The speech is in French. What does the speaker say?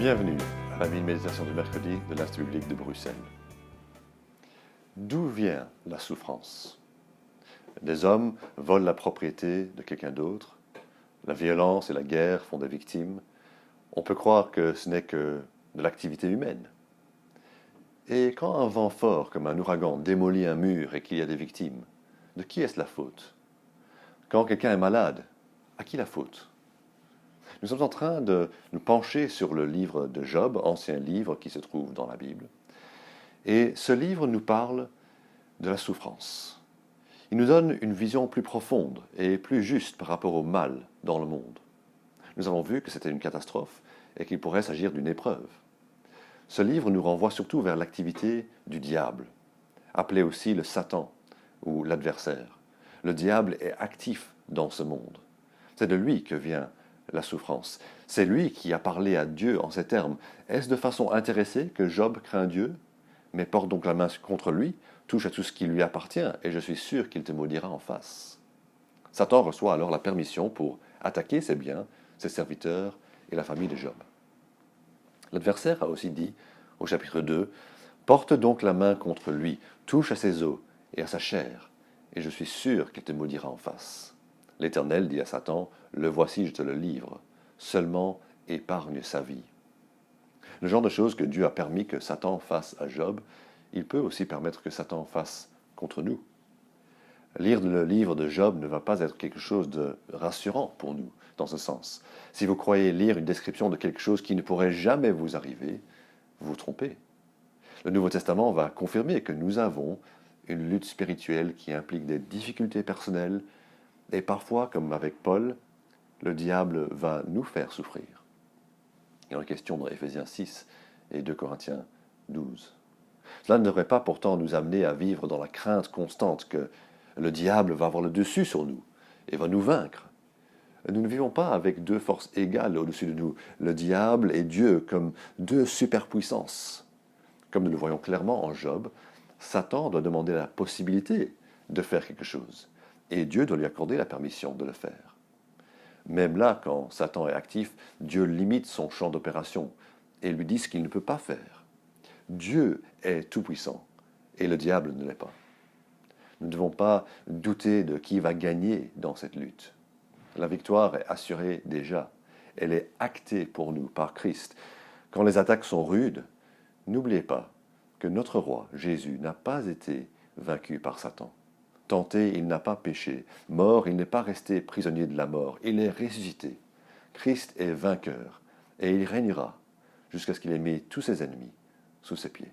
Bienvenue à la méditation du mercredi de l'Institut biblique de Bruxelles. D'où vient la souffrance? Des hommes volent la propriété de quelqu'un d'autre, la violence et la guerre font des victimes. On peut croire que ce n'est que de l'activité humaine. Et quand un vent fort comme un ouragan démolit un mur et qu'il y a des victimes, de qui est-ce la faute? Quand quelqu'un est malade, à qui la faute? Nous sommes en train de nous pencher sur le livre de Job, ancien livre qui se trouve dans la Bible. Et ce livre nous parle de la souffrance. Il nous donne une vision plus profonde et plus juste par rapport au mal dans le monde. Nous avons vu que c'était une catastrophe et qu'il pourrait s'agir d'une épreuve. Ce livre nous renvoie surtout vers l'activité du diable, appelé aussi le Satan ou l'adversaire. Le diable est actif dans ce monde. C'est de lui que vient la souffrance. C'est lui qui a parlé à Dieu en ces termes. Est-ce de façon intéressée que Job craint Dieu, mais porte donc la main contre lui, touche à tout ce qui lui appartient, et je suis sûr qu'il te maudira en face. Satan reçoit alors la permission pour attaquer ses biens, ses serviteurs et la famille de Job. L'adversaire a aussi dit, au chapitre 2, « Porte donc la main contre lui, touche à ses os et à sa chair, et je suis sûr qu'il te maudira en face. » L'Éternel dit à Satan, « Le voici, je te le livre, seulement épargne sa vie. » Le genre de choses que Dieu a permis que Satan fasse à Job, il peut aussi permettre que Satan fasse contre nous. Lire le livre de Job ne va pas être quelque chose de rassurant pour nous, dans ce sens. Si vous croyez lire une description de quelque chose qui ne pourrait jamais vous arriver, vous vous trompez. Le Nouveau Testament va confirmer que nous avons une lutte spirituelle qui implique des difficultés personnelles, et parfois, comme avec Paul, le diable va nous faire souffrir. Il y en a question dans Éphésiens 6 et 2 Corinthiens 12. Cela ne devrait pas pourtant nous amener à vivre dans la crainte constante que le diable va avoir le dessus sur nous et va nous vaincre. Nous ne vivons pas avec deux forces égales au-dessus de nous, le diable et Dieu, comme deux superpuissances. Comme nous le voyons clairement en Job, Satan doit demander la possibilité de faire quelque chose, et Dieu doit lui accorder la permission de le faire. Même là, quand Satan est actif, Dieu limite son champ d'opération et lui dit ce qu'il ne peut pas faire. Dieu est tout-puissant et le diable ne l'est pas. Nous ne devons pas douter de qui va gagner dans cette lutte. La victoire est assurée déjà. Elle est actée pour nous par Christ. Quand les attaques sont rudes, n'oubliez pas que notre roi, Jésus, n'a pas été vaincu par Satan. Tenté, il n'a pas péché. Mort, il n'est pas resté prisonnier de la mort. Il est ressuscité. Christ est vainqueur et il régnera jusqu'à ce qu'il ait mis tous ses ennemis sous ses pieds.